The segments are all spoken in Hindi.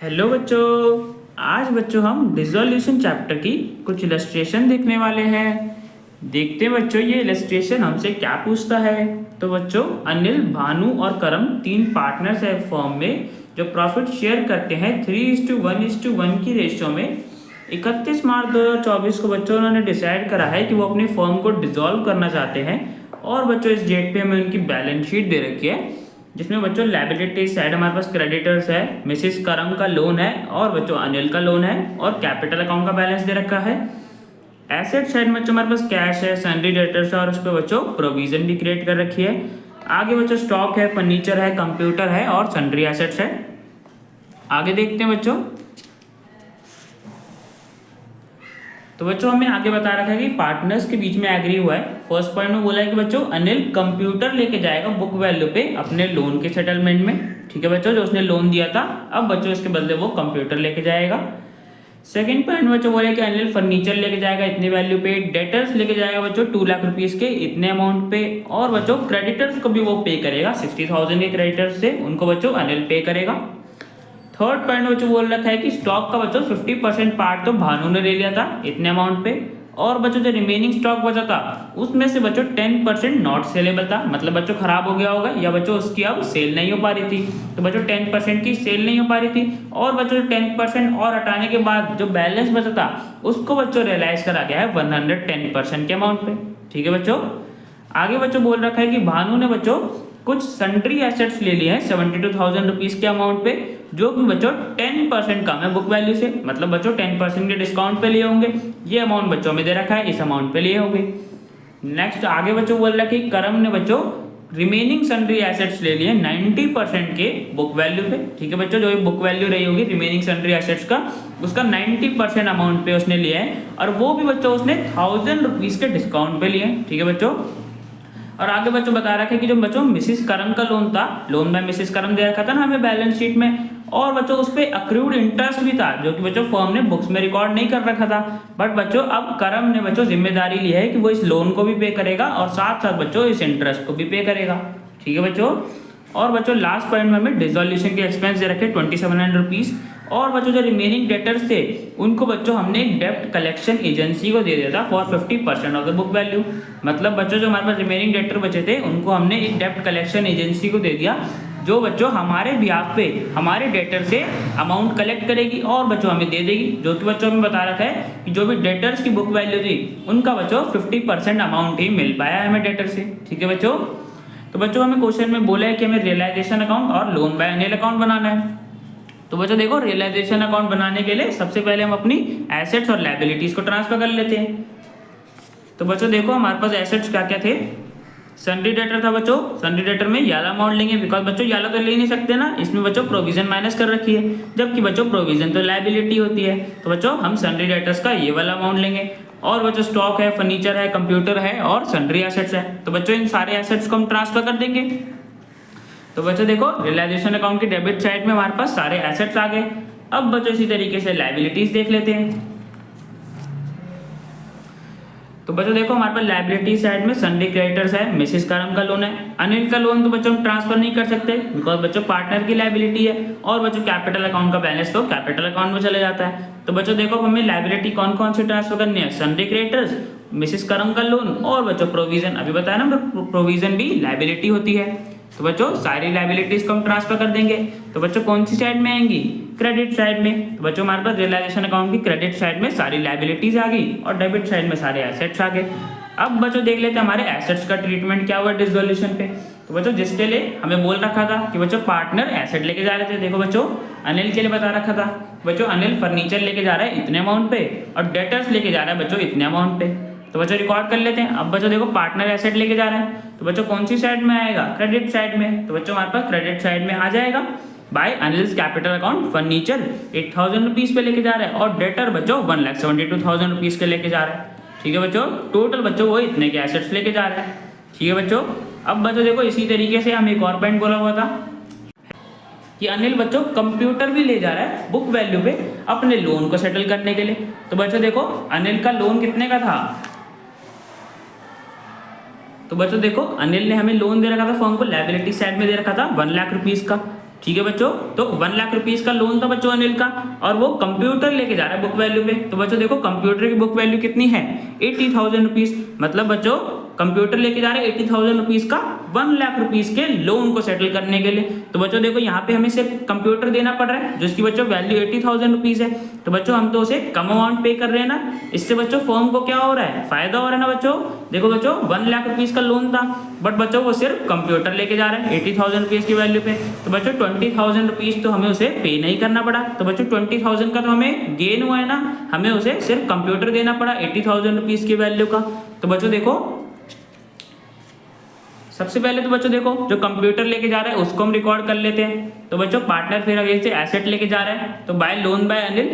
हेलो बच्चों। आज बच्चों हम डिसोल्यूशन चैप्टर की कुछ इलस्ट्रेशन देखने वाले हैं। देखते हैं बच्चों ये इलस्ट्रेशन हमसे क्या पूछता है। तो बच्चों अनिल, भानु और करम तीन पार्टनर्स है फर्म में जो प्रॉफिट शेयर करते हैं 3:1:1 की रेशियो में। 31 मार्च 2024 को बच्चों उन्होंने डिसाइड करा है कि वो अपनी फर्म को डिसॉल्व करना चाहते हैं। और बच्चों इस डेट पे हमें उनकी बैलेंस शीट दे रखी है जिसमें बच्चों लायबिलिटी साइड हमारे पास क्रेडिटर्स है, मिसिस करम का लोन है और बच्चों अनिल का लोन है और कैपिटल अकाउंट का बैलेंस दे रखा है। एसेट साइड में बच्चों हमारे पास कैश है, सैलरी डेटर्स है और उस पर बच्चों प्रोविजन भी क्रिएट कर रखी है। आगे बच्चों स्टॉक है, फर्नीचर है, कंप्यूटर है और सन्ड्री एसेट्स है। आगे देखते हैं बच्चों। तो बच्चों हमें आगे बता रखा है कि पार्टनर्स के बीच में एग्री हुआ है। फर्स्ट पॉइंट में बोला है कि बच्चों अनिल कंप्यूटर लेके जाएगा बुक वैल्यू पे अपने लोन के सेटलमेंट में। ठीक है बच्चों, जो उसने लोन दिया था अब बच्चों इसके बदले वो कंप्यूटर लेके जाएगा। सेकंड पॉइंट बच्चों बोला है कि अनिल फर्नीचर लेके जाएगा इतनी वैल्यू पे, डेटर्स लेके जाएगा बच्चों 2 लाख रुपीज के इतने अमाउंट पे और बच्चों क्रेडिटर्स को भी वो पे करेगा 60,000 के क्रेडिटर्स से, उनको बच्चों अनिल पे करेगा। थर्ड पॉइंट बच्चों बोल रखा है कि स्टॉक का बच्चों 50% पार्ट तो भानु ने ले लिया था इतने अमाउंट पे और बच्चों जो रिमेनिंग स्टॉक बचा था उसमें से बच्चों 10% नॉट सेलेबल था, मतलब बच्चों खराब हो गया होगा या बच्चों उसकी अब सेल नहीं हो पा रही थी। तो बच्चों 10% की सेल नहीं हो पा रही थी और बच्चों 10% और हटाने के बाद जो बैलेंस बचा था उसको बच्चों रियलाइज करा गया है 110% के अमाउंट पे। ठीक है बच्चों। आगे बच्चों बोल रखा है कि भानु ने बच्चों कुछ सन्ड्री एसेट्स ले लिए हैं 72,000 रुपीज के अमाउंट पे जो कि बच्चों 10% कम है बुक वैल्यू से, मतलब बच्चों 10% के डिस्काउंट पे लिए होंगे। ये अमाउंट बच्चों में दे रखा है, इस अमाउंट पे लिए होंगे। नेक्स्ट आगे बच्चों बोल रहा है कि करम ने बच्चों रिमेनिंग सन्ड्री एसेट्स ले लिए 90% के बुक वैल्यू पे। ठीक है बच्चों, जो भी बुक वैल्यू रही होगी रिमेनिंग सन्ड्री एसेट्स का उसका 90% अमाउंट पे उसने लिया है और वो भी बच्चों उसने 1,000 रुपीज के डिस्काउंट पे लिए। ठीक है बच्चों। और आगे बच्चों बता रखा है कि जो बच्चों मिसिस करम का लोन था, लोन बाय मिसिस करम दे रखा था ना हमें बैलेंस शीट में, और बच्चों उस पे अक्रूड इंटरेस्ट भी था जो कि बच्चों फर्म ने बुक्स में रिकॉर्ड नहीं कर रखा था। बट बच्चों अब करम ने बच्चों जिम्मेदारी ली है कि वो इस लोन को भी पे करेगा और साथ साथ बच्चों इस इंटरेस्ट को भी पे करेगा। ठीक है बच्चों। और बच्चों लास्ट पॉइंट में हमें डिसोल्यूशन के एक्सपेंस दे रखे 2700 रुपीज और बच्चों जो रिमेनिंग डेटर्स थे उनको बच्चों हमने एक डेप्ट कलेक्शन एजेंसी को दे दिया था for 50% of the book value. मतलब बच्चों जो हमारे पास रिमेनिंग डेटर बचे थे उनको हमने एक डेप्ट कलेक्शन एजेंसी को दे दिया जो बच्चों हमारे बिहाफ पे हमारे डेटर से अमाउंट कलेक्ट करेगी और बच्चों हमें दे देगी, जो कि बच्चों हमें बता रखा है कि जो भी डेटर्स की बुक वैल्यू थी उनका बच्चों 50% अमाउंट ही मिल पाया है हमें डेटर से। ठीक है बच्चों। तो बच्चों हमें क्वेश्चन में बोला है कि हमें रियलाइजेशन अकाउंट और लोन बाय अनिल अकाउंट बनाना है। तो बच्चों देखो रियलाइजेशन अकाउंट बनाने के लिए सबसे पहले हम अपनी एसेट्स और लायबिलिटीज को ट्रांसफर कर लेते हैं। तो बच्चों देखो हमारे पास एसेट्स क्या क्या थे। सन्ड्री डेटर था बच्चों, सन्ड्री डेटर में याला अमाउंट लेंगे बिकॉज बच्चों याला तो ले नहीं सकते ना, इसमें बच्चों प्रोविजन माइनस कर रखी है जबकि बच्चों प्रोविजन तो लायबिलिटी होती है। तो बच्चों हम सन्ड्री डेटर्स का ये वाला अमाउंट लेंगे और बच्चों स्टॉक है, फर्नीचर है, कंप्यूटर है और सन्ड्री एसेट्स है। तो बच्चों इन सारे एसेट्स को हम ट्रांसफर कर देंगे। तो बच्चों देखो रियलाइजेशन अकाउंट की डेबिट साइड में हमारे पास सारे एसेट्स आ गए। अब बच्चों इसी तरीके से लायबिलिटीज देख लेते हैं। तो बच्चों देखो हमारे पास लायबिलिटी साइड में सन्ड्री क्रेडिटर्स है, मिसिस करम का लोन है, अनिल का लोन तो बच्चों हम ट्रांसफर नहीं कर सकते बिकॉज बच्चों पार्टनर की लायबिलिटी है और बच्चों कैपिटल अकाउंट का बैलेंस तो कैपिटल अकाउंट में चले जाता है। तो बच्चों देखो हमें लायबिलिटी कौन कौन सी ट्रांसफर करनी है, सन्ड्री क्रेडिटर्स, मिसिस करम का लोन और बच्चों प्रोविजन। अभी बताया ना प्रोविजन भी लायबिलिटी होती है। तो बच्चों सारी लायबिलिटीज को हम ट्रांसफर कर देंगे। तो बच्चों कौन सी साइड में आएंगी, क्रेडिट साइड में। तो बच्चों हमारे पास रियलाइजेशन अकाउंट की क्रेडिट साइड में सारी लायबिलिटीज आ गई और डेबिट साइड में सारे एसेट्स आ गए। अब बच्चों देख लेते हैं हमारे एसेट्स का ट्रीटमेंट क्या हुआ डिसोल्यूशन पे। तो बच्चों जिसके लिए हमें बोल रखा था कि बच्चों पार्टनर एसेट लेके जा रहे थे, देखो बच्चों अनिल के लिए बता रखा था बच्चों अनिल फर्नीचर लेके जा रहा है इतने अमाउंट पे और डेटर्स लेके जा रहा है बच्चों इतने अमाउंट पे। तो बच्चों रिकॉर्ड कर लेते हैं। अब बच्चों देखो पार्टनर एसेट लेके जा रहे हैं तो बच्चों कौन सी साइड में आएगा, क्रेडिट साइड में। तो बच्चों हमारे पास क्रेडिट साइड में आ जाएगा by Anil's capital account furniture 8,000 rupees पे लेके जा रहा है और डेटर बच्चों 1,72,000 रुपीज के लेके जा रहा है। ठीक है बच्चों, टोटल बच्चों वो इतने के एसेट्स लेके जा रहा है। ठीक है बच्चों। अब बच्चों देखो इसी तरीके से हम एक और पॉइंट बोला हुआ था कि अनिल बच्चों कंप्यूटर भी ले जा रहा है बुक वैल्यू पे अपने लोन को सेटल करने के लिए। तो बच्चों देखो अनिल का लोन कितने का था, तो बच्चों देखो अनिल ने हमें लोन दे रखा था फर्म को, लायबिलिटी साइड में दे रखा था 1 लाख रुपीज का। ठीक है बच्चों। तो 1 लाख रुपीज का लोन था बच्चों अनिल का, और वो कंप्यूटर लेके जा रहा है बुक वैल्यू पे। तो बच्चों देखो कंप्यूटर की बुक वैल्यू कितनी है, 80,000 रुपीज। मतलब बच्चों कंप्यूटर लेके जा रहे हैं 80,000 रुपीज का 1 लाख रुपीज के लोन को सेटल करने के लिए। तो बच्चों देखो यहाँ पे हमें सिर्फ कंप्यूटर देना पड़ रहा है जिसकी बच्चों वैल्यू 80,000 रुपीज है। तो बच्चों हम तो उसे कम अमाउंट पे कर रहे हैं ना, इससे बच्चों फर्म को क्या हो रहा है, फायदा हो रहा है ना बच्चों। देखो बच्चों 1 लाख रुपीज का लोन था, बट बच्चों वो सिर्फ कंप्यूटर लेके जा रहा है 80,000 रुपीज की वैल्यू पे। तो बच्चों 20,000 रुपीज तो हमें उसे पे नहीं करना पड़ा। तो बच्चों 20,000 का तो हमें गेन हुआ है ना, हमें उसे सिर्फ कंप्यूटर देना पड़ा 80,000 रुपीज की वैल्यू का। तो बच्चों देखो सबसे पहले तो बच्चों देखो जो कंप्यूटर लेके जा रहा है उसको हम रिकॉर्ड कर लेते हैं। तो बच्चों पार्टनर फिर अगेन से एसेट लेके जा रहा है, तो बाय लोन बाय अनिल,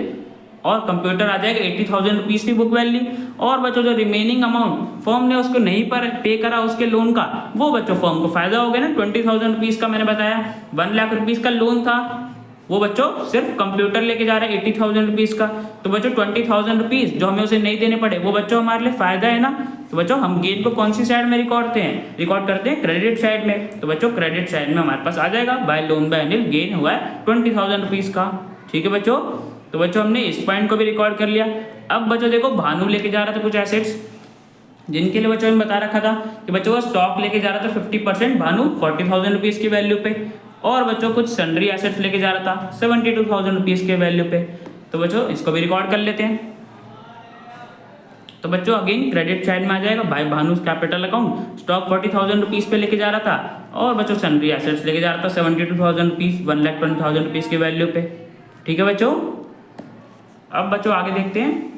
और कंप्यूटर आ जाएगा 80,000 रुपीज की बुक वैल्यू। और बच्चों जो रिमेनिंग अमाउंट फर्म ने उसको नहीं पर पे करा उसके लोन का, वो बच्चों फर्म को फायदा हो गया ना 20,000 रुपीज का। मैंने बताया 1 लाख रुपीज का लोन था, वो बच्चों सिर्फ कंप्यूटर लेके जा रहा है 80,000 रुपीज का। तो बच्चों 20,000 रुपीज जो हमें उसे नहीं देने पड़े वो बच्चों हमारे लिए फायदा है ना। तो बच्चों हम गेन को कौन सी साइड में रिकॉर्ड करते हैं क्रेडिट साइड में। तो बच्चों क्रेडिट साइड में हमारे पास आ जाएगा bye loan by Anil gain हुआ है 20,000 रुपीज का। ठीक है बच्चों, तो बच्चों हमने इस पॉइंट को भी रिकॉर्ड कर लिया। अब बच्चों देखो भानु लेके जा रहा था कुछ एसेट्स जिनके लिए बच्चों ने बता रखा था कि बच्चों वो स्टॉक लेके जा रहा था 50% भानु 40,000 रुपीज की वैल्यू पे, और बच्चों कुछ सन्ड्री एसेट्स लेके जा रहा था 72,000 रुपीज के वैल्यू पे। तो बच्चों इसको भी रिकॉर्ड कर लेते हैं। तो बच्चों अगेन क्रेडिट साइड में आ जाएगा by Bhanu capital account, stock 40,000 rupees पे लेके जा रहा था, और बच्चों सन्ड्री एसेट्स लेके जा रहा था 72,000 रुपीज 1,20,000 रुपीज के वैल्यू पे। ठीक है बच्चों, अब बच्चों आगे देखते हैं।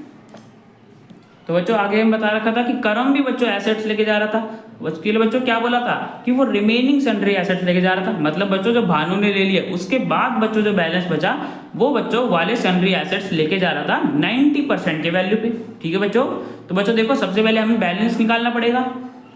तो बच्चों आगे हम बता रखा था कि करम भी बच्चों एसेट्स लेके जा रहा था, उसके लिए बच्चों क्या बोला था कि वो रिमेनिंग सन्ड्री एसेट्स लेके जा रहा था। मतलब बच्चों जो भानु ने ले लिया उसके बाद बच्चों जो बैलेंस बचा वो बच्चों वाले सन्ड्री एसेट्स लेके जा रहा था 90% के वैल्यू पे। ठीक है बच्चों, तो बच्चों देखो सबसे पहले हमें बैलेंस निकालना पड़ेगा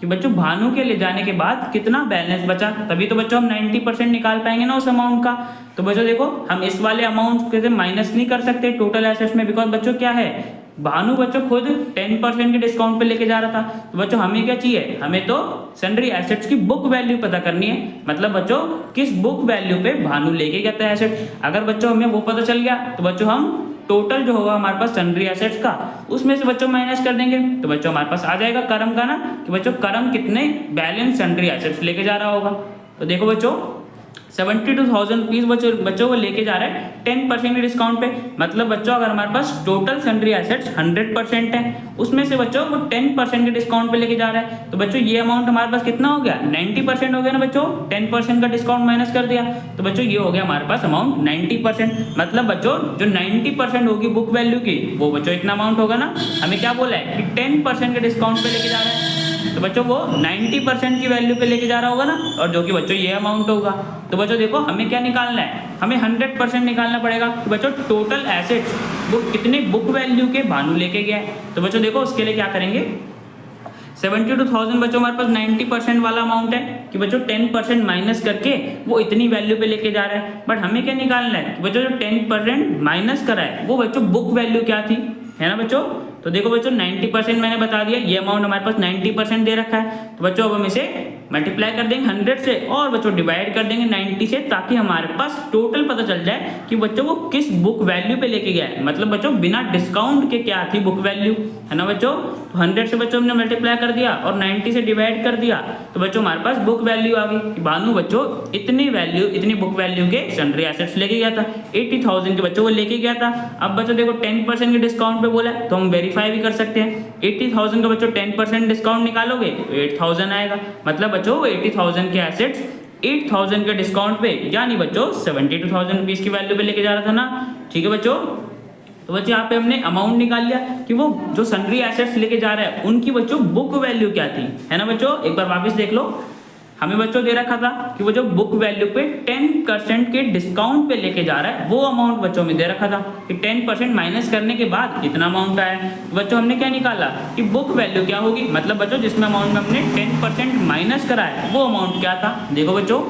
कि बच्चों भानु के ले जाने के बाद कितना बैलेंस बचा, तभी तो बच्चों हम 90% निकाल पाएंगे ना उस अमाउंट का। तो बच्चों देखो हम इस वाले अमाउंट के माइनस नहीं कर सकते टोटल एसेट्स में, बिकॉज बच्चों क्या है भानु बच्चों खुद 10% के डिस्काउंट पे लेके जा रहा था। तो बच्चों हमें क्या चाहिए, हमें तो सन्ड्री एसेट्स की बुक वैल्यू पता करनी है। मतलब बच्चों किस बुक वैल्यू पे भानु लेके गया था एसेट, अगर बच्चों हमें वो पता चल गया तो बच्चों हम टोटल जो होगा हमारे पास सन्ड्री एसेट्स का उसमें से बच्चों माइनस कर देंगे। तो बच्चों हमारे पास आ जाएगा करम का ना कि बच्चों करम कितने बैलेंस सन्ड्री एसेट्स लेके जा रहा होगा। तो देखो बच्चों 72,000 रुपीज बच्चों को लेके जा रहा है 10% के डिस्काउंट पे। मतलब बच्चों अगर हमारे पास टोटल सन्ड्री एसेट्स 100% है उसमें से बच्चों वो 10% के डिस्काउंट पे लेके जा रहा है। तो बच्चों ये अमाउंट हमारे पास कितना हो गया 90% हो गया ना बच्चों, 10% का डिस्काउंट माइनस कर दिया तो बच्चों ये हो गया हमारे पास अमाउंट 90%। मतलब बच्चों जो 90% होगी बुक वैल्यू की वो बच्चों इतना अमाउंट होगा ना। हमें क्या बोला है कि 10% के डिस्काउंट पे लेके जा रहा है, तो बच्चों वो 90% की वैल्यू पे लेके जा रहा होगा ना, और जो कि बच्चों ये अमाउंट होगा। तो बच्चों देखो हमें क्या निकालना है, हमें 100% निकालना पड़ेगा कि बच्चों टोटल एसेट्स वो कितने बुक वैल्यू के भानु लेके गया है। तो बच्चों देखो उसके लिए क्या करेंगे, 72,000 बच्चों हमारे पास 90% वाला अमाउंट है कि बच्चों 10% माइनस करके वो इतनी वैल्यू पे लेके जा रहा है। बट हमें क्या निकालना है कि बच्चों जो 10% माइनस करा है वो बच्चों बुक वैल्यू क्या थी, है ना बच्चों। तो देखो बच्चों 90% मैंने बता दिया, ये अमाउंट हमारे पास 90% दे रखा है। तो बच्चों अब हम इसे मल्टीप्लाई कर देंगे 100 से और बच्चों डिवाइड कर देंगे 90 से, ताकि हमारे पास टोटल पता चल जाए कि बच्चों वो किस बुक वैल्यू पे लेके गया है। मतलब बच्चों बिना डिस्काउंट के क्या थी बुक वैल्यू, है ना बच्चों। तो 100 से बच्चों हमने मल्टीप्लाई कर दिया और 90 से डिवाइड कर दिया, तो बच्चों हमारे पास बुक वैल्यू आ गई कि भानु बच्चों इतनी बुक वैल्यू के सन्ड्री एसेट्स लेके गया था, 80,000 के बच्चों वो लेके गया था। अब बच्चों देखो 10% के डिस्काउंट पे बोला है तो हम वेरीफाई भी कर सकते हैं। 80,000 का बच्चों 10% डिस्काउंट निकालोगे तो 8,000 आएगा। मतलब बच्चों 80,000 के एसेट्स 8,000 के डिस्काउंट पे यानी बच्चों 72,000 रुपीज की वैल्यू पे लेके जा रहा था ना। ठीक है बच्चों, तो बच्चों यहाँ पे हमने अमाउंट निकाल लिया कि वो जो सन्ड्री एसेट्स लेके जा रहा है उनकी बच्चों बुक वैल्यू क्या थी, है ना बच्चों। एक बार वापस देख लो, हमें बच्चों दे रखा था कि वो जो बुक वैल्यू पे 10% के डिस्काउंट पे लेके जा रहा है वो अमाउंट बच्चों में दे रखा था कि 10% माइनस करने के बाद कितना अमाउंट आया है। तो बच्चों हमने क्या निकाला कि बुक वैल्यू क्या होगी, मतलब बच्चों जिसमें अमाउंट में हमने 10% माइनस करा है वो अमाउंट क्या था। देखो बच्चों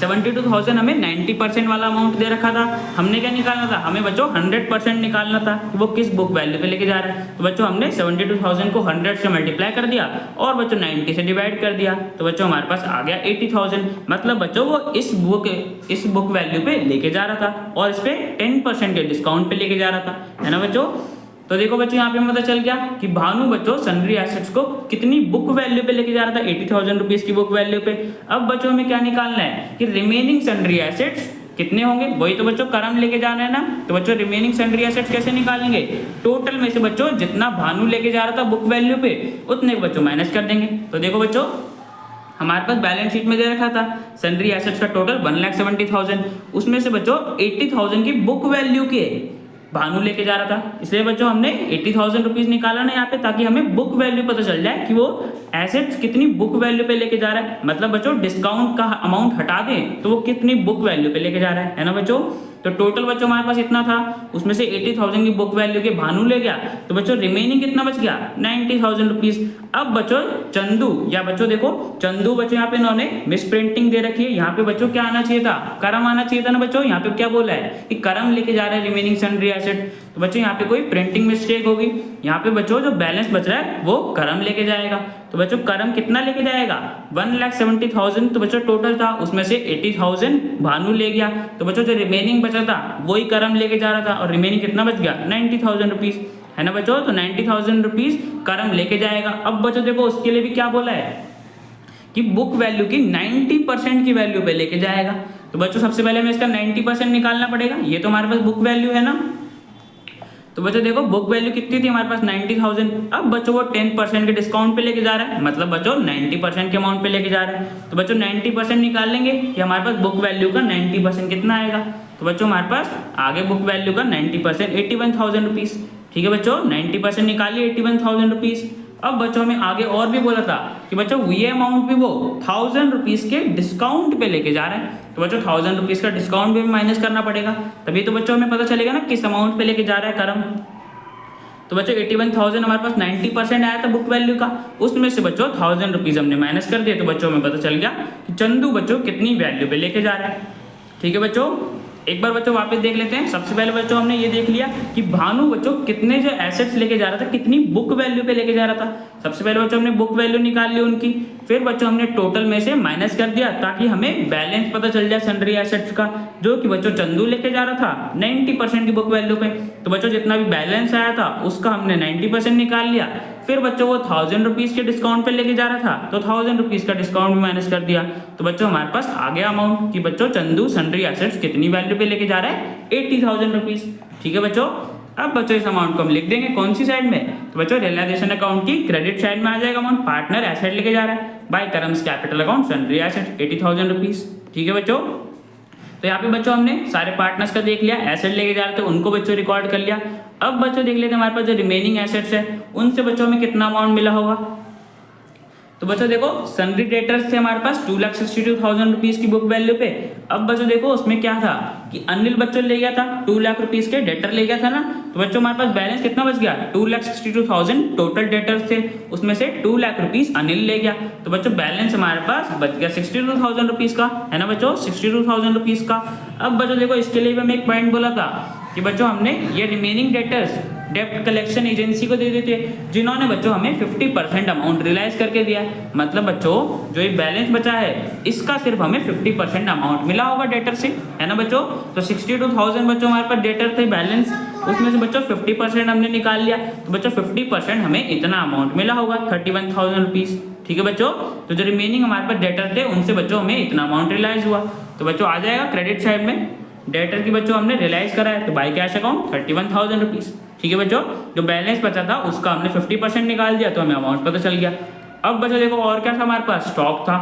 72,000 हमें 90% वाला अमाउंट दे रखा था, हमने क्या निकालना था, हमें बच्चों 100% निकालना था कि वो किस बुक वैल्यू पे लेके जा रहा है। तो बच्चों हमने 72,000 को 100 से मल्टीप्लाई कर दिया और बच्चों 90 से डिवाइड कर दिया, तो बच्चों हमारे पास आ गया 80,000। मतलब बच्चों वो इस बुक वैल्यू पे लेके जा रहा था और इस पे 10% के डिस्काउंट पे लेके जा रहा था, है ना बच्चों। तो देखो बच्चों यहाँ पे पता चल गया कि भानु बच्चों सन्ड्री एसेट्स को कितनी बुक वैल्यू पे लेके जा रहा था, 80,000 रुपीज की बुक वैल्यू पे। अब बच्चों हमें क्या निकालना है कि रिमेनिंग सन्ड्री एसेट्स कितने होंगे, वही तो बच्चों करम लेके जाना है ना। तो बच्चों रिमेनिंग सन्ड्री एसेट्स कैसे निकालेंगे, टोटल में से बच्चों जितना भानु लेके जा रहा था बुक वैल्यू पे उतने बच्चों माइनस कर देंगे। तो देखो बच्चों हमारे पास बैलेंस शीट में दे रखा था सन्ड्री एसेट्स का टोटल 1,70,000, उसमें से बच्चों 80,000 की बुक वैल्यू के भानु लेके जा रहा था, इसलिए बच्चों हमने 80,000 रुपीज निकाला ना यहाँ पे, ताकि हमें बुक वैल्यू पता चल जाए कि वो एसेट्स कितनी बुक वैल्यू पे लेके जा रहा है। मतलब बच्चों डिस्काउंट का अमाउंट हटा दें तो वो कितनी बुक वैल्यू पे लेके जा रहा है ना बच्चों। तो टोटल बच्चों हमारे पास इतना था, उसमें से 80,000 की बुक वैल्यू के भानु ले गया, तो बच्चों रिमेनिंग कितना बच गया, 90,000 रुपीज। अब बच्चों चंदू या बच्चों देखो चंदू बच्चों यहाँ पे इन्होंने मिस प्रिंटिंग दे रखी है, यहाँ पे बच्चों क्या आना चाहिए था, करम आना चाहिए था ना बच्चों। यहाँ पे क्या बोला है कि करम लेके जा रहा है रिमेनिंग सन्ड्री एसेट, तो बच्चों यहाँ पे कोई प्रिंटिंग मिस्टेक होगी। यहाँ पे बच्चों जो बैलेंस बच रहा है वो करम लेके जाएगा, तो बच्चों करम कितना लेके जाएगा 1,70,000, तो बच्चों टोटल था उसमें से 80,000 भानु ले गया, तो बच्चों जो रिमेनिंग बचा था वही करम लेके जा रहा था और रिमेनिंग कितना बच गया 90,000 रुपीज, है ना बच्चों। तो 90,000 रुपीज करम लेके जाएगा। अब बच्चों देखो उसके लिए भी क्या बोला है कि बुक वैल्यू की 90% की वैल्यू पे लेके जाएगा। तो बच्चों सबसे पहले हमें इसका 90% निकालना पड़ेगा, ये तो हमारे पास बुक वैल्यू है ना। तो बच्चों देखो बुक वैल्यू कितनी थी हमारे पास 90,000, अब बच्चों वो 10% के डिस्काउंट पे लेके जा रहा है, मतलब बच्चों 90% के अमाउंट पे लेके जा रहा है। तो बच्चों 90% निकाल लेंगे कि हमारे पास बुक वैल्यू का 90% कितना आएगा। तो बच्चों हमारे पास आगे बुक वैल्यू का 90% 81,000 रुपीज, ठीक है बच्चों 90% निकालिए 81,000 रुपीज। अब बच्चों में आगे और भी बोला था कि बच्चों ये अमाउंट भी वो 1,000 रुपीज के डिस्काउंट पे लेके जा रहे हैं, तो बच्चों 1,000 रुपीज का डिस्काउंट भी माइनस करना पड़ेगा, तभी तो बच्चों हमें पता चलेगा ना किस अमाउंट पे लेके जा रहा है करम। तो बच्चों 81,000 हमारे पास 90% आया था बुक वैल्यू का, उसमें से बच्चों 1,000 रुपीज हमने माइनस कर दिए, तो बच्चों हमें पता चल गया कि चंदू बच्चों कितनी वैल्यू पे लेके जा रहा है। ठीक है बच्चों, एक बार बच्चों वापस देख लेते हैं। सबसे पहले बच्चों हमने ये देख लिया कि भानु बच्चों कितने जो एसेट्स लेके जा रहा था, कितनी बुक वैल्यू पे लेके जा रहा था। सबसे पहले बच्चों हमने बुक वैल्यू निकाल ली उनकी, फिर बच्चों हमने टोटल में से माइनस कर दिया ताकि हमें बैलेंस पता चल जाए सन्ड्री एसेट्स का, जो कि बच्चों चंदू लेके जा रहा था 90% की बुक वैल्यू पे। तो बच्चों जितना भी बैलेंस आया था उसका हमने 90% निकाल लिया, फिर बच्चों वो 1,000 रुपीज के डिस्काउंट पे लेके जा रहा था, तो 1,000 रुपीज का डिस्काउंट भी माइनस कर दिया। तो बच्चों हमारे पास आ गया अमाउंट कि बच्चों चंदू सन्ड्री एसेट्स कितनी वैल्यू पे लेके जा रहा है 80,000 रुपीज। ठीक है बच्चों, अब बच्चों इस अमाउंट को हम लिख देंगे कौन सी साइड में, तो बच्चों रियलाइजेशन अकाउंट की क्रेडिट साइड में आ जाएगा अमाउंट, पार्टनर एसेट लेके जा रहा है by Karam's capital account sundry asset 80,000 rupees. ठीक है बच्चों, तो यहाँ पे बच्चों हमने सारे पार्टनर्स का देख लिया, एसेट लेके जा रहे थे उनको बच्चों रिकॉर्ड कर लिया। अब बच्चों देख लेते हैं हमारे पास जो रिमेनिंग एसेट्स है उनसे बच्चों हमें कितना अमाउंट मिला होगा। तो बच्चों देखो सन्ड्री डेटर्स थे हमारे पास 2,62,000 रुपीज की बुक वैल्यू पे। अब बच्चों देखो उसमें क्या था कि अनिल बच्चों ले गया था 2 लाख रुपीज के डेटर ले गया था ना, तो बच्चों हमारे पास बैलेंस कितना बच गया 2,62,000 टोटल डेटर्स थे, उसमें से 2 लाख रुपीज अनिल ले गया, तो बच्चों बैलेंस हमारे पास बच गया 62,000 रुपीज का, है ना बच्चों 62,000 रुपीज का। अब बच्चों देखो इसके लिए भी हमें एक पॉइंट बोला था कि बच्चों हमने ये रिमेनिंग डेटर्स डेप्ट कलेक्शन एजेंसी को दे देते जिन्होंने बच्चों हमें 50% अमाउंट रियलाइज करके दिया। मतलब बच्चों जो ये बैलेंस बचा है इसका सिर्फ हमें 50% अमाउंट मिला होगा डेटर से, है ना बच्चों। तो 62,000 बच्चों हमारे पास डेटर थे बैलेंस, उसमें से बच्चों 50% हमने निकाल लिया, तो बच्चों 50% हमें इतना अमाउंट मिला होगा 31,000 रुपीज। ठीक है बच्चों, तो जो रिमेनिंग हमारे पास डेटर थे उनसे बच्चों हमें इतना अमाउंट रियलाइज हुआ, तो बच्चों आ जाएगा क्रेडिट साइड में डेटर की बच्चों हमने रियलाइज करा है, तो बाय कैश अकाउंट 31,000 रुपीज। ठीक है बच्चों, जो बैलेंस बचा था उसका हमने 50% निकाल दिया, तो हमें अमाउंट पता चल गया। अब बच्चों देखो और क्या था हमारे पास, स्टॉक था,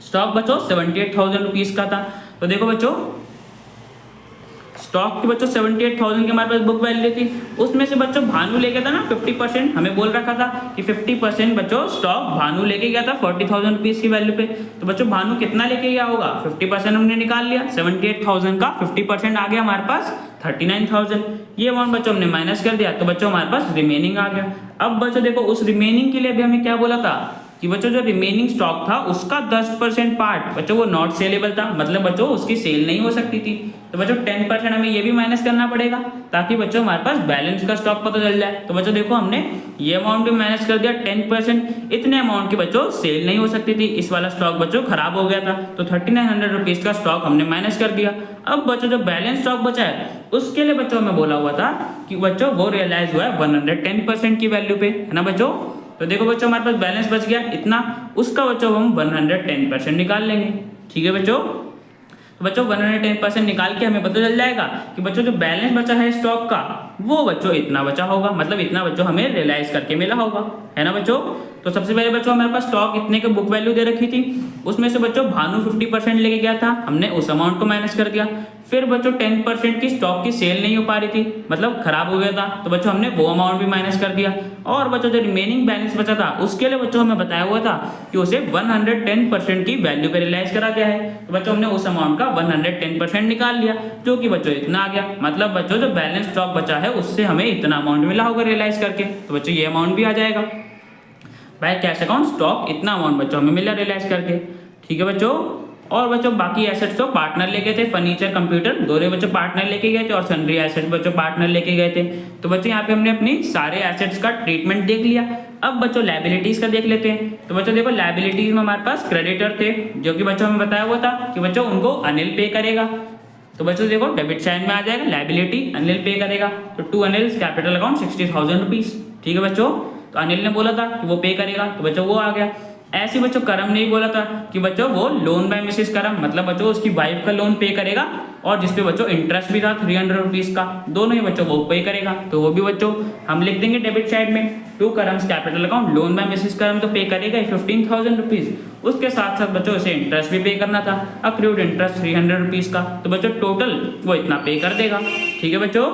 स्टॉक बच्चों 78,000 रुपीज का था। तो देखो बच्चों स्टॉक की बच्चों 78,000 की हमारे पास बुक वैल्यू थी, उसमें से बच्चों भानु लेके था ना 50%, हमें बोल रखा था कि 50% बच्चों स्टॉक भानु लेके गया था 40,000 रुपीज की वैल्यू पे। तो बच्चों भानु कितना लेके गया होगा 50% हमने निकाल लिया, 78,000 का 50% आ गया हमारे पास 39,000, ये अमाउंट बच्चों हमने माइनस कर दिया, तो बच्चों हमारे पास रिमेनिंग आ गया। अब बच्चों देखो उस रिमेनिंग के लिए भी हमें क्या बोला था कि बच्चों जो रिमेनिंग स्टॉक था उसका 10% पार्ट बच्चों वो नॉट सेलेबल था, मतलब बच्चों उसकी सेल नहीं हो सकती थी। तो बच्चों 10% हमें ये भी माइनस करना पड़ेगा ताकि बच्चों हमारे पास बैलेंस का स्टॉक पता चल जाए। तो बच्चों देखो हमने ये अमाउंट भी माइनस कर दिया 10%, इतने अमाउंट की बच्चों सेल नहीं हो सकती थी, इस वाला स्टॉक बच्चों खराब हो गया था, तो 3900 रुपीज का स्टॉक हमने माइनस कर दिया। अब बच्चों जो बैलेंस स्टॉक बचा है उसके लिए बच्चों में बोला हुआ था कि बच्चों वो रियलाइज हुआ है 110% की वैल्यू पे, है ना बच्चों। तो देखो बच्चों हमारे पास बैलेंस बच गया इतना, उसका बच्चों हम 110% निकाल लेंगे, ठीक है बच्चों। तो बच्चों 110% निकाल के हमें पता चल जाएगा कि बच्चों जो बैलेंस बचा है स्टॉक का वो बच्चों इतना बचा होगा, मतलब इतना बच्चों हमें रियलाइज करके मिला होगा, है ना बच्चों। तो सबसे पहले बच्चों हमारे पास स्टॉक इतने के बुक वैल्यू दे रखी थी, उसमें से बच्चों भानु 50% लेके गया था, हमने उस अमाउंट को माइनस कर दिया। फिर बच्चों 10% की स्टॉक की सेल नहीं हो पा रही थी, मतलब खराब हो गया था, तो बच्चों हमने वो अमाउंट भी माइनस कर दिया। और बच्चों जो रिमेनिंग बैलेंस बचा था उसके लिए बच्चों हमें बताया हुआ था कि उसे 110% की वैल्यू पे रियलाइज करा गया है, तो बच्चों हमने उस अमाउंट का 110% निकाल लिया, जो कि बच्चों इतना आ गया। मतलब बच्चों जो बैलेंस स्टॉक बचा है उससे हमें इतना अमाउंट मिला होगा रियलाइज करके, तो बच्चों ये अमाउंट भी आ जाएगा। बाय कैश अकाउंट स्टॉक इतना अमाउंट बच्चों हमें मिला रियलाइज करके, ठीक है बच्चों। और बच्चों बाकी एसेट्स तो पार्टनर लेके थे, फर्नीचर कंप्यूटर दोनों बच्चों पार्टनर लेके गए थे और सन्ड्री एसेट्स बच्चों पार्टनर लेके गए थे। तो बच्चों यहाँ पे हमने अपनी सारे एसेट्स का ट्रीटमेंट देख लिया। अब बच्चों लायबिलिटीज का देख लेते हैं। तो बच्चों देखो लायबिलिटीज में हमारे पास क्रेडिटर थे जो कि बच्चों हमें बताया हुआ था कि बच्चों उनको अनिल पे करेगा। तो बच्चों देखो डेबिट साइड में आ जाएगा लायबिलिटी, अनिल पे करेगा, तो to Anil capital account 60,000 rupees, ठीक है बच्चों। तो अनिल ने बोला था कि वो पे करेगा, तो बच्चों वो आ गया। ऐसे बच्चों करम ने ही बोला था कि बच्चों वो लोन बाय मिसेस करम, मतलब बच्चों उसकी वाइफ का लोन पे करेगा और जिसपे बच्चों इंटरेस्ट भी था 300 रुपीज का, दोनों ही बच्चों वो पे करेगा, तो वो भी बच्चों हम लिख देंगे डेबिट साइड में to Karam's capital account loan by Mrs Karam, तो पे करेगा 15,000 रुपीज। उसके साथ साथ बच्चों उसे इंटरेस्ट भी पे करना था, अक्रूड इंटरेस्ट 300 रुपीज का, तो बच्चों टोटल वो इतना पे कर देगा, ठीक है बच्चों।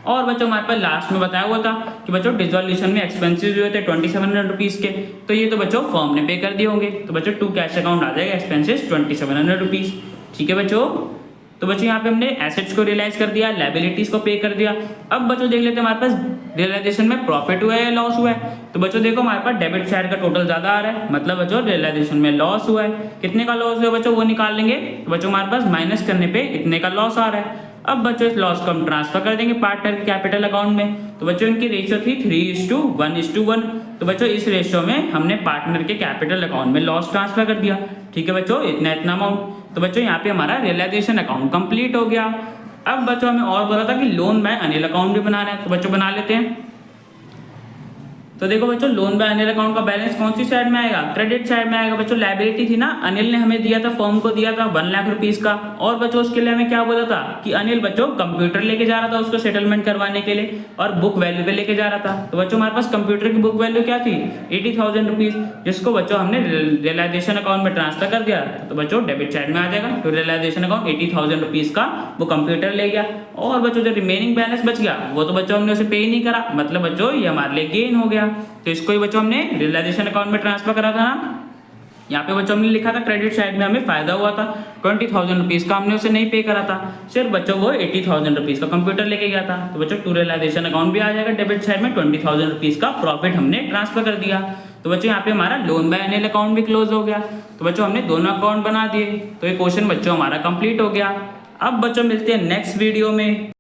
और बच्चों हमारे पास लास्ट में बताया हुआ था कि बच्चों डिसोल्यूशन में एक्सपेंसेस हुए थे 2700 रुपीज के, तो ये तो बच्चों फर्म ने पे कर दिए होंगे, तो बच्चों टू कैश अकाउंट आ जाएगा एक्सपेंसेस 2700 रुपीज, ठीक है बच्चों। तो बच्चों यहाँ पे हमने एसेट्स को रियलाइज कर दिया, लायबिलिटीज को पे कर दिया। अब बच्चों देख लेते हैं हमारे पास रियलाइजेशन में प्रॉफिट हुआ है या लॉस हुआ है। तो बच्चों देखो हमारे पास डेबिट साइड का टोटल ज्यादा आ रहा है, मतलब बच्चों रियलाइजेशन में लॉस हुआ है। कितने का लॉस हुआ बच्चों वो निकाल लेंगे, तो बच्चों हमारे पास माइनस करने पे इतने का लॉस आ रहा है। अब बच्चों इस लॉस को हम ट्रांसफर कर देंगे पार्टनर के कैपिटल अकाउंट में, तो बच्चों इनकी रेशियो थी 3:1:1, तो बच्चों इस रेशियो में हमने पार्टनर के कैपिटल अकाउंट में लॉस ट्रांसफर कर दिया, ठीक है बच्चों, इतना अमाउंट। तो बच्चों यहाँ पे हमारा रियलाइजेशन अकाउंट कंप्लीट हो गया। अब बच्चों हमें और बोला था कि लोन बाय अनिल अकाउंट भी बनाना है, तो बच्चों बना लेते हैं। तो देखो बच्चों लोन बाय अनिल अकाउंट का बैलेंस कौन सी साइड में आएगा, क्रेडिट साइड में आएगा बच्चों। लायबिलिटी थी ना, अनिल ने हमें दिया था, फर्म को दिया था 1 लाख रुपीज का, और बच्चों उसके लिए हमें क्या बोला था कि अनिल बच्चों कंप्यूटर लेके जा रहा था उसको सेटलमेंट करवाने के लिए और बुक वैल्यू पे लेके जा रहा था। तो बच्चों हमारे पास कंप्यूटर की बुक वैल्यू क्या थी 80,000 रुपीज, जिसको बच्चों हमने रियलाइजेशन अकाउंट में ट्रांसफर कर दिया, तो बच्चों डेबिट साइड में आ जाएगा। तो रियलाइजेशन अकाउंट 80,000 रुपीज का वो कंप्यूटर ले गया, और बच्चों जो रिमेनिंग बैलेंस बच गया वो तो बच्चों हमने उसे पे ही नहीं करा, मतलब बच्चों ये हमारे लिए गेन हो गया। तो इसको ही बच्चों हमने रियलाइजेशन अकाउंट में ट्रांसफर करा था ना। यहाँ पे बच्चों हमने लिखा था क्रेडिट साइड में हमें फायदा हुआ था 20,000 रुपीज का, हमने उसे नहीं पे करा था, सिर्फ बच्चों वो 80,000 रुपीज का कंप्यूटर लेके गया था। तो बच्चों टू रियलाइजेशन अकाउंट भी आ जाएगा डेबिट साइड में, 20,000 रुपीज का प्रॉफिट हमने ट्रांसफर कर दिया। तो बच्चों यहाँ पे हमारा लोन बाय अनिल अकाउंट भी क्लोज हो गया। तो बच्चों हमने दोनों अकाउंट बना दिए, तो ये क्वेश्चन बच्चों हमारा कंप्लीट हो गया। अब बच्चों मिलते हैं नेक्स्ट वीडियो में।